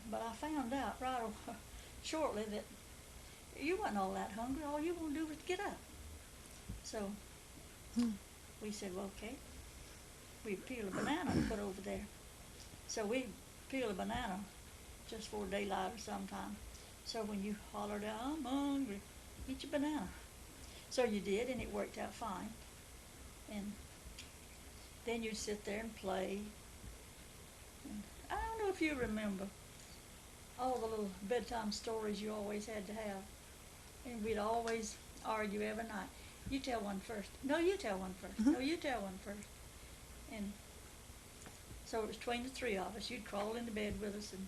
But I found out shortly that you wasn't all that hungry. All you want to do was get up. So we said, well, okay. We'd peel a banana and put over there. So we peel a banana just for daylight or sometime. So when you hollered out, I'm hungry, eat your banana. So you did, and it worked out fine. And then you'd sit there and play. And I don't know if you remember all the little bedtime stories you always had to have. And we'd always argue every night. You tell one first. No, you tell one first. No, you tell one first. And so it was between the three of us. You'd crawl into bed with us, and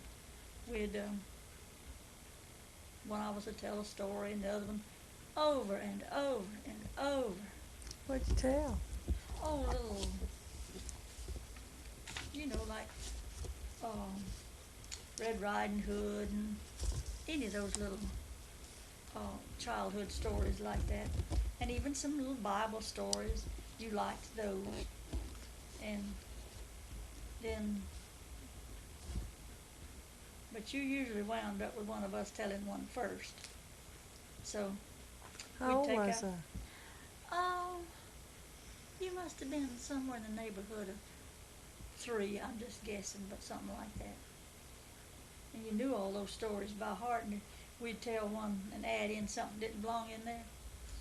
we'd, one of us would tell a story, and the other one over and over and over. What'd you tell? Oh, little, like Red Riding Hood and any of those little childhood stories like that. And even some little Bible stories. You liked those. And then, but you usually wound up with one of us telling one first. So How old was I? Oh, you must have been somewhere in the neighborhood of 3, I'm just guessing, but something like that. And you knew all those stories by heart, and we'd tell one and add in something that didn't belong in there,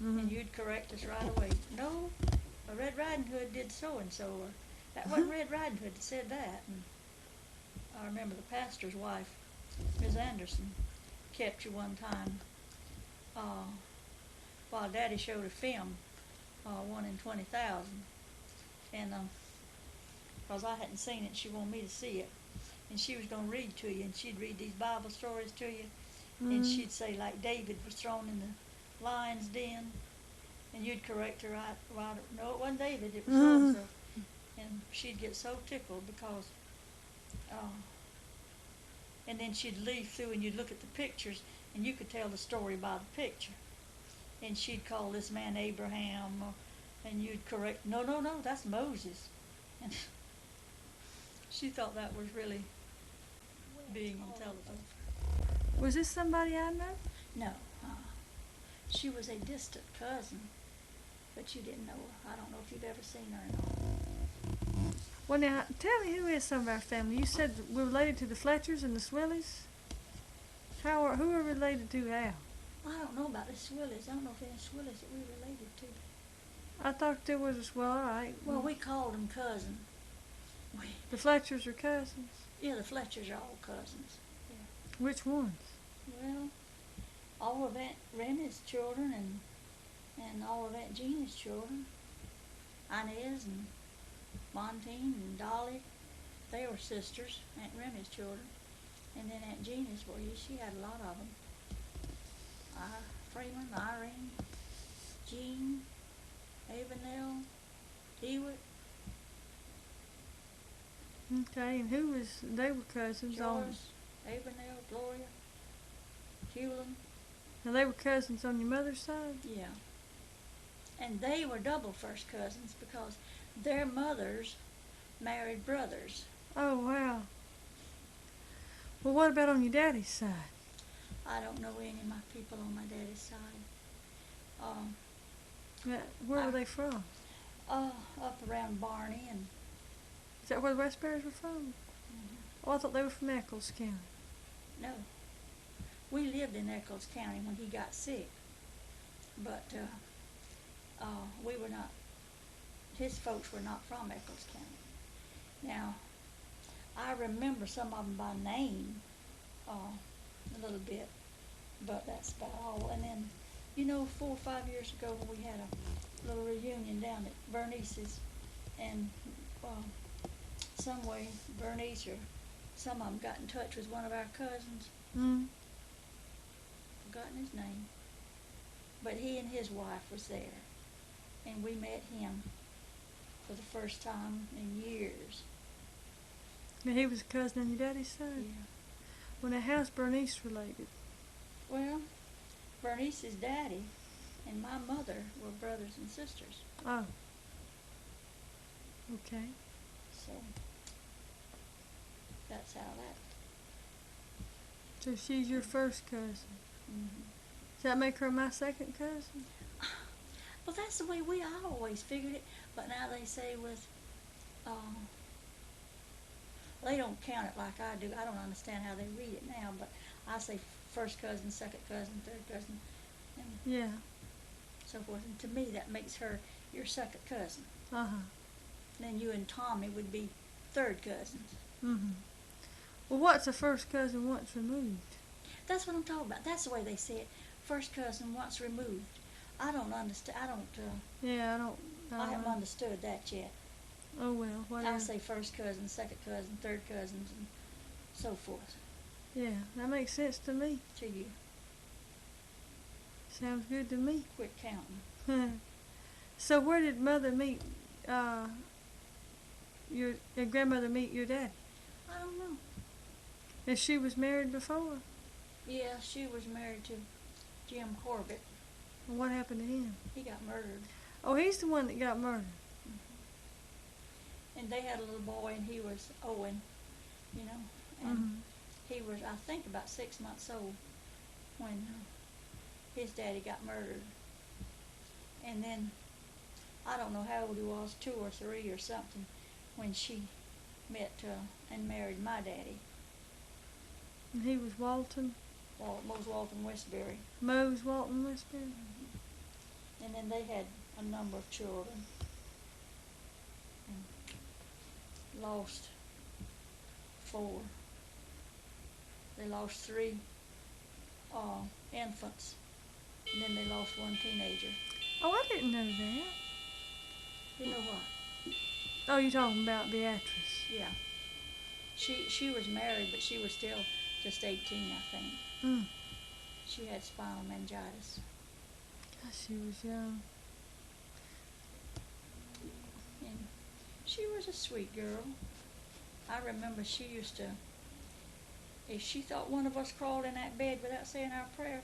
and you'd correct us right away. No, Red Riding Hood did so-and-so, or that wasn't Red Riding Hood that said that. And I remember the pastor's wife, Ms. Anderson, kept you one time while Daddy showed a film, 1 in 20,000, and because I hadn't seen it, she wanted me to see it, and she was going to read to you, and she'd read these Bible stories to you, and she'd say, like, David was thrown in the lion's den, and you'd correct her right. No, it wasn't David, it was so-and-so. And she'd get so tickled because, and then she'd leaf through and you'd look at the pictures and you could tell the story by the picture. And she'd call this man Abraham, and you'd correct, no, that's Moses. And she thought that was really being intelligent. Was this somebody I know? No, she was a distant cousin, but you didn't know her. I don't know if you've ever seen her or not. Well, now, tell me, who is some of our family? You said we're related to the Fletchers and the Swillies? Who are related to Al? I don't know about the Swillies. I don't know if any Swillies that we're related to. I thought there was, well, all right. Well, we called them cousin. The Fletchers are cousins? Yeah, the Fletchers are all cousins. Yeah. Which ones? Well, all of Aunt Remy's children and all of Aunt Jeannie's children. Inez and Montine and Dolly, they were sisters, Aunt Remy's children. And then Aunt Jeannie's, well, she had a lot of them. Freeman, Irene, Jean, Avenel, Dewitt. Okay, and they were cousins on... Joyce, Avenel, Gloria, Hewlin. Now they were cousins on your mother's side? Yeah. And they were double first cousins because their mothers married brothers. Oh, wow. Well, what about on your daddy's side? I don't know any of my people on my daddy's side. Where were they from? Up around Barney and... Is that where the Westbury's were from? Mm-hmm. Oh, I thought they were from Eccles County. No. We lived in Eccles County when he got sick. But we were not... His folks were not from Eccles County. Now, I remember some of them by name a little bit, but that's about all. And then, 4 or 5 years ago when we had a little reunion down at Bernice's, and some way Bernice or some of them got in touch with one of our cousins. Forgotten his name. But he and his wife was there, and we met him for the first time in years. Now he was a cousin on your daddy's side? Yeah. Well, now how's Bernice related? Well, Bernice's daddy and my mother were brothers and sisters. Oh. Okay. So that's how So she's your first cousin. Mm-hmm. Does that make her my second cousin? Well, that's the way I always figured it. But now they say with, they don't count it like I do. I don't understand how they read it now, but I say first cousin, second cousin, third cousin, and Yeah. so forth. And to me, that makes her your second cousin. Uh-huh. Then you and Tommy would be third cousins. Mm-hmm. Well, what's a first cousin once removed? That's what I'm talking about. That's the way they say it. First cousin once removed. I don't understand. Yeah, I haven't understood that yet. Oh, well, whatever. I say first cousin, second cousin, third cousins, and so forth Yeah, that makes sense to me. to you. Sounds good to me. Quit counting. So where did Mother meet, your grandmother meet your daddy? I don't know. And she was married before? Yeah, she was married to Jim Corbett. And what happened to him? He got murdered. Oh, he's the one that got murdered. And they had a little boy, and he was Owen, you know. And Mm-hmm. he was, I think, about 6 months old when his daddy got murdered. And then, I don't know how old he was, 2 or 3 or something, when she met and married my daddy. And he was Walton? Mose Walton Westbury. Mose Walton Westbury? And then they had a number of children. And lost 4. They lost 3 infants. And then they lost 1 teenager. Oh, I didn't know that. You know what? Oh, you're talking about Beatrice. Yeah. She was married, but she was still just 18, I think. Mm. She had spinal meningitis. Gosh, she was young. And she was a sweet girl. I remember she used to, if she thought one of us crawled in that bed without saying our prayer,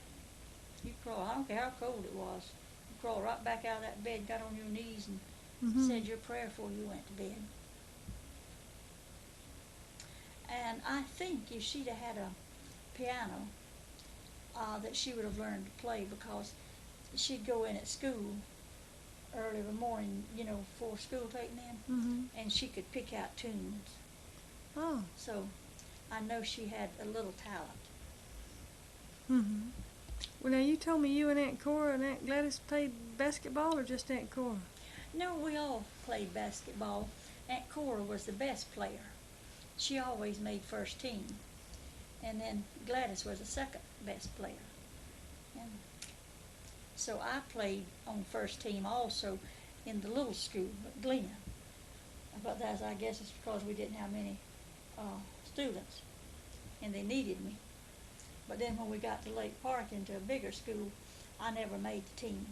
you crawl. I don't care how cold it was. You crawl right back out of that bed, got on your knees, and Mm-hmm. said your prayer before you went to bed. And I think if she'd have had a piano, that she would have learned to play, because she'd go in at school early in the morning, you know, before school taking in, Mm-hmm. and she could pick out tunes. Oh. So I know she had a little talent. Mm-hmm. Well, now you told me you and Aunt Cora and Aunt Gladys played basketball, or just Aunt Cora? No, we all played basketball. Aunt Cora was the best player. She always made first team. And then Gladys was the second best player. And so I played on first team also in the little school at Glen. But that's, I guess it's because we didn't have many students, and they needed me. But then when we got to Lake Park into a bigger school, I never made the team.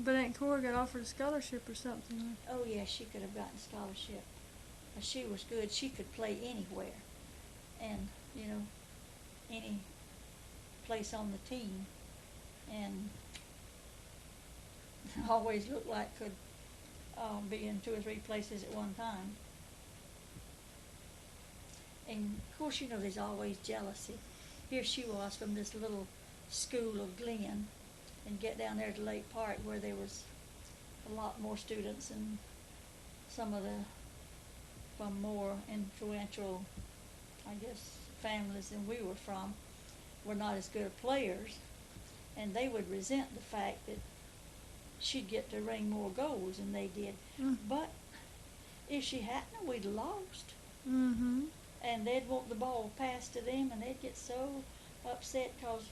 But Aunt Cora got offered a scholarship or something. Oh yeah, she could have gotten a scholarship. She was good. She could play anywhere, and you know, any place on the team, and always looked like could be in 2 or 3 places at one time. And of course, you know, there's always jealousy. Here she was from this little school of Glen, and get down there to Lake Park where there was a lot more students, and some of the from more influential, I guess, families than we were from were not as good players, and they would resent the fact that she'd get to ring more goals than they did. Mm. But if she hadn't, we'd lost. Mm-hmm. And they'd want the ball passed to them, and they'd get so upset because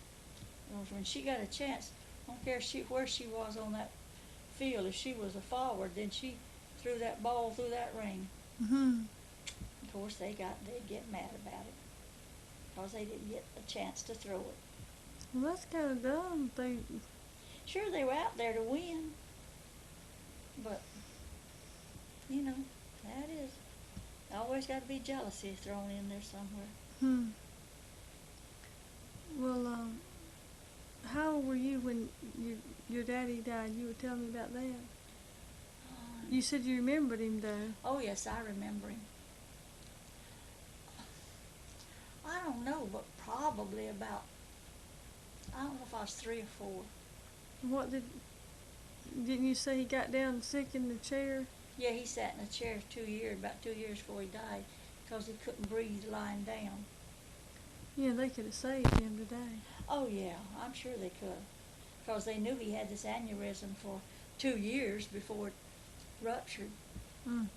when she got a chance, I don't care where she was on that field, if she was a forward, then she threw that ball through that ring. Mm-hmm. Of course, they'd get mad about it because they didn't get a chance to throw it. Well, that's kind of dumb. Sure, they were out there to win, but, you know, that is, always got to be jealousy thrown in there somewhere. Hmm. Well, how old were you when your daddy died? You were telling me about that. You said you remembered him, though. Oh, yes, I remember him. but probably about, I don't know if I was 3 or 4. Didn't you say he got down sick in the chair? Yeah, he sat in a chair about 2 years before he died, because he couldn't breathe lying down. Yeah, they could have saved him today. Oh yeah, I'm sure they could, because they knew he had this aneurysm for 2 years before it ruptured. Mm.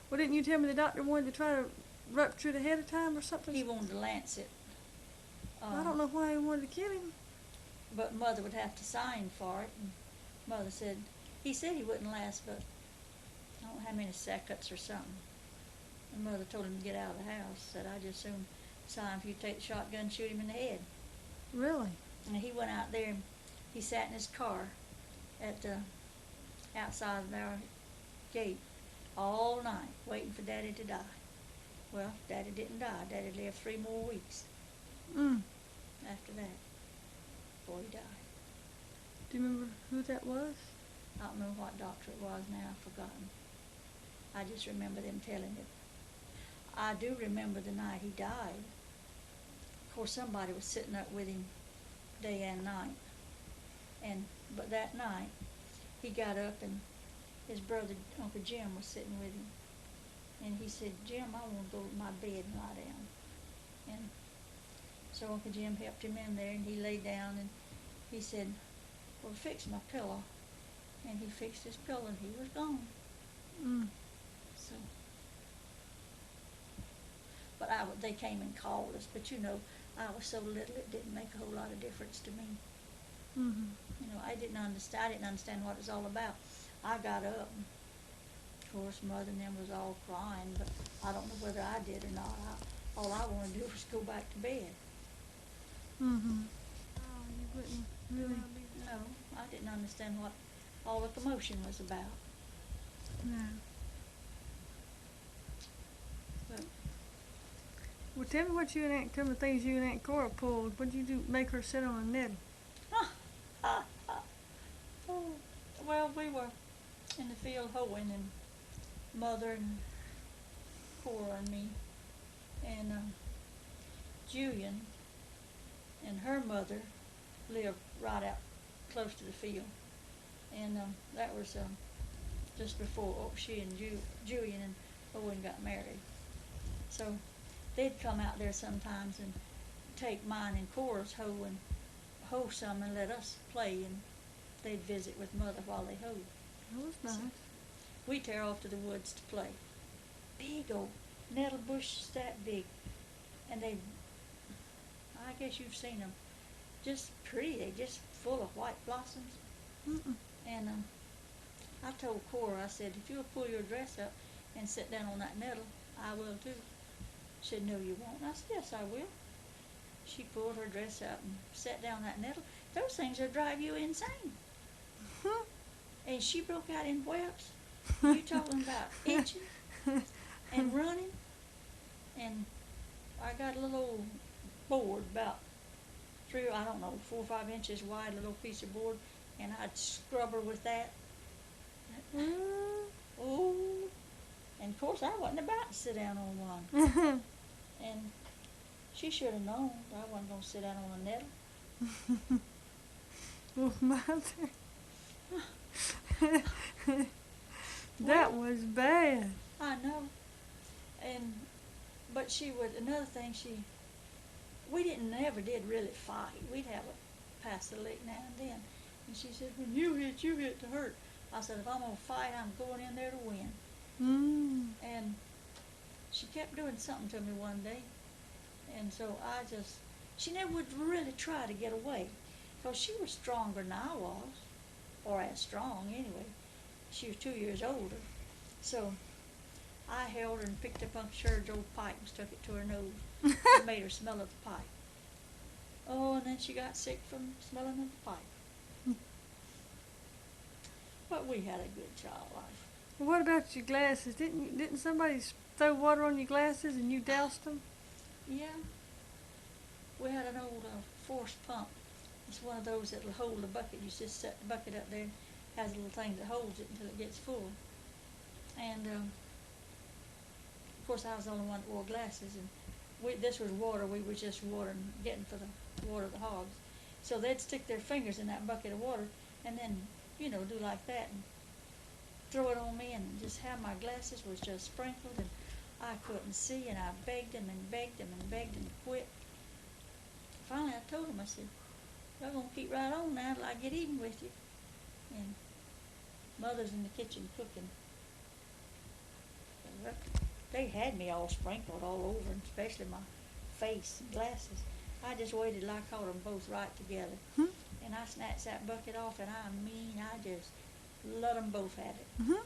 Well, didn't you tell me the doctor wanted to try to rupture it ahead of time or something? He wanted to lance it. I don't know why he wanted to kill him. But Mother would have to sign for it, and Mother said, he said he wouldn't last but I don't know how many seconds or something. And Mother told him to get out of the house, said, I just soon sign if you take the shotgun and shoot him in the head. Really? And he went out there and he sat in his car at the outside of our gate all night waiting for Daddy to die. Well, Daddy didn't die. Daddy lived 3 more weeks after that, before he died. Do you remember who that was? I don't know what doctor it was now, I've forgotten. I just remember them telling it. I do remember the night he died. Of course, somebody was sitting up with him day and night. But that night, he got up and his brother, Uncle Jim, was sitting with him. And he said, Jim, I want to go to my bed and lie down. And so Uncle Jim helped him in there, and he lay down, and he said, well, fix my pillow. And he fixed his pillow, and he was gone. So, but they came and called us, but you know, I was so little it didn't make a whole lot of difference to me. You know, I didn't understand what it was all about. I got up, and of course Mother and them was all crying, but I don't know whether I did or not. All I wanted to do was go back to bed. Oh, you wouldn't really? No, I didn't understand what all the commotion was about. No. But Well, tell me what some of the things you and Aunt Cora pulled. What did you do? Make her sit on a nettle? well, we were in the field hoeing, and Mother and Cora and me, and Julian and her mother lived right out close to the field, and that was just before she and Julian and Owen got married. So they'd come out there sometimes and take mine and Cora's hoe and hoe some and let us play, and they'd visit with Mother while they hoed. That was nice. So we tear off to the woods to play. Big old nettle bushes that big, and I guess you've seen them, just pretty. They just full of white blossoms. And I told Cora, I said, if you'll pull your dress up and sit down on that nettle, I will too. She said, no, you won't. And I said, yes, I will. She pulled her dress up and sat down on that nettle. Those things will drive you insane. And she broke out in whelps. You talking about itching and running. And I got a little old board about 4 or 5 inches wide, a little piece of board, and I'd scrub her with that. Oh, and of course I wasn't about to sit down on one. And she should have known that I wasn't going to sit down on a nettle. Well, Mother. That was bad. I know. But she would, another thing, we never did really fight. We'd have a pass the lick now and then. And she said, when you hit to hurt. I said, if I'm going to fight, I'm going in there to win. And she kept doing something to me one day. And so she never would really try to get away, because she was stronger than I was, or as strong anyway. She was 2 years older. So I held her and picked up Uncle Sherrod's old pipe and stuck it to her nose and made her smell of the pipe. Oh, and then she got sick from smelling of the pipe. But we had a good child life. Well, what about your glasses? Didn't somebody throw water on your glasses and you doused them? Yeah. We had an old force pump. It's one of those that'll hold the bucket. You just set the bucket up there, and has a little thing that holds it until it gets full. And of course I was the only one that wore glasses, and this was water we was just watering, getting for the water of the hogs. So they'd stick their fingers in that bucket of water and then, do like that and throw it on me, and just how my glasses was just sprinkled and I couldn't see, and I begged them and begged them and begged them to quit. Finally I told them, I said, y'all gonna keep right on now till I get even with you. And Mother's in the kitchen cooking. They had me all sprinkled all over, and especially my face and glasses. I just waited till I caught them both right together. And I snatched that bucket off, and I just let them both have it.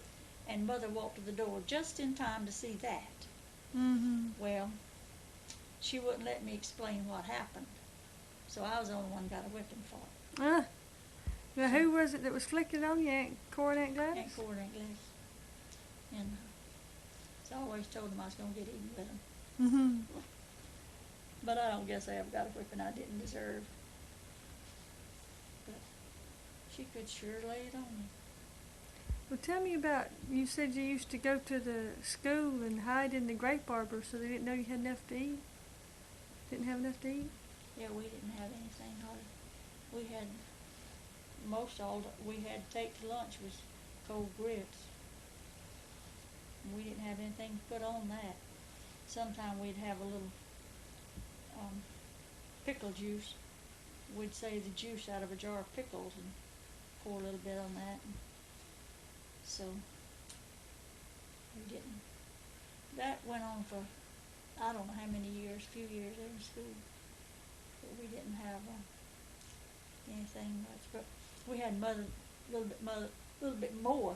And Mother walked to the door just in time to see that. Well, she wouldn't let me explain what happened, so I was the only one got a whipping for it. Now, who was it that was flicking on you, Aunt Cora and Aunt Gladys? Aunt Cora and Aunt Gladys. And so I always told them I was going to get even with them. But I don't guess I ever got a whipping I didn't deserve. But she could sure lay it on me. Well, tell me about, you said you used to go to the school and hide in the grape arbor so they didn't know you had enough to eat? Didn't have enough to eat? Yeah, we didn't have anything hardly. We had, we had to take to lunch was cold grits. We didn't have anything to put on that. Sometime we'd have a little pickle juice. We'd save the juice out of a jar of pickles and pour a little bit on that. And so we didn't. That went on for I don't know how many years, a few years in school. But we didn't have anything much. But we had Mother a little bit more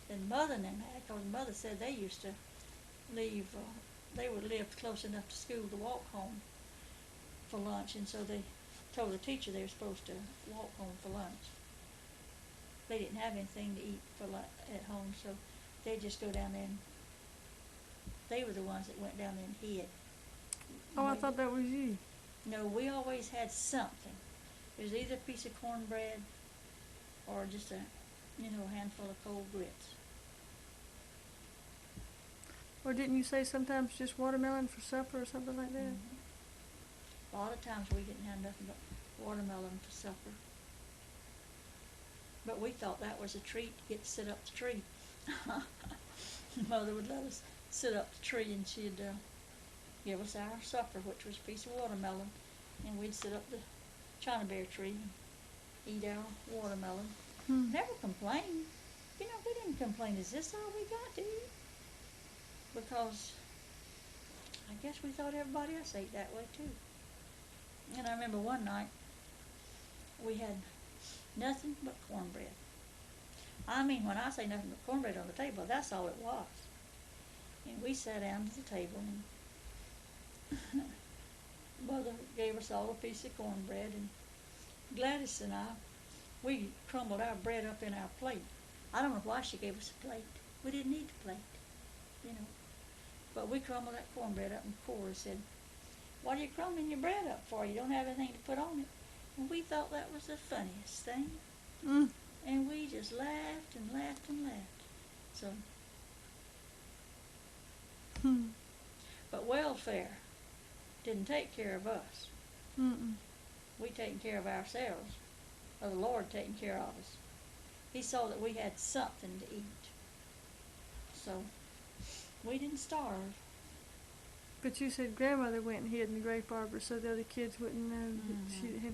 than Mother and them had, because Mother said they used to leave. They would live close enough to school to walk home for lunch, and so they told the teacher they were supposed to walk home for lunch. They didn't have anything to eat at home, so they'd just go down there, and they were the ones that went down there and hid. Oh, I thought that was you. No, we always had something. It was either a piece of cornbread or just a handful of cold grits. Or didn't you say sometimes just watermelon for supper or something like that? A lot of times we didn't have nothing but watermelon for supper. But we thought that was a treat to get to sit up the tree. Mother would let us sit up the tree, and she'd give us our supper, which was a piece of watermelon, and we'd sit up the China Bear tree and eat our watermelon. Never complained. We didn't complain. Is this all we got to eat? Because I guess we thought everybody else ate that way too. And I remember one night we had nothing but cornbread. I mean, when I say nothing but cornbread on the table, that's all it was. And we sat down to the table, and Mother gave us all a piece of cornbread, and Gladys and I, we crumbled our bread up in our plate. I don't know why she gave us a plate. We didn't need the plate, But we crumbled that cornbread up, and Cora said, "What are you crumbling your bread up for? You don't have anything to put on it." And we thought that was the funniest thing. And we just laughed and laughed and laughed. So, but welfare didn't take care of us. We taken care of ourselves, or the Lord taking care of us. He saw that we had something to eat. So, we didn't starve. But you said grandmother went and hid in the grape arbor so the other kids wouldn't know that she didn't have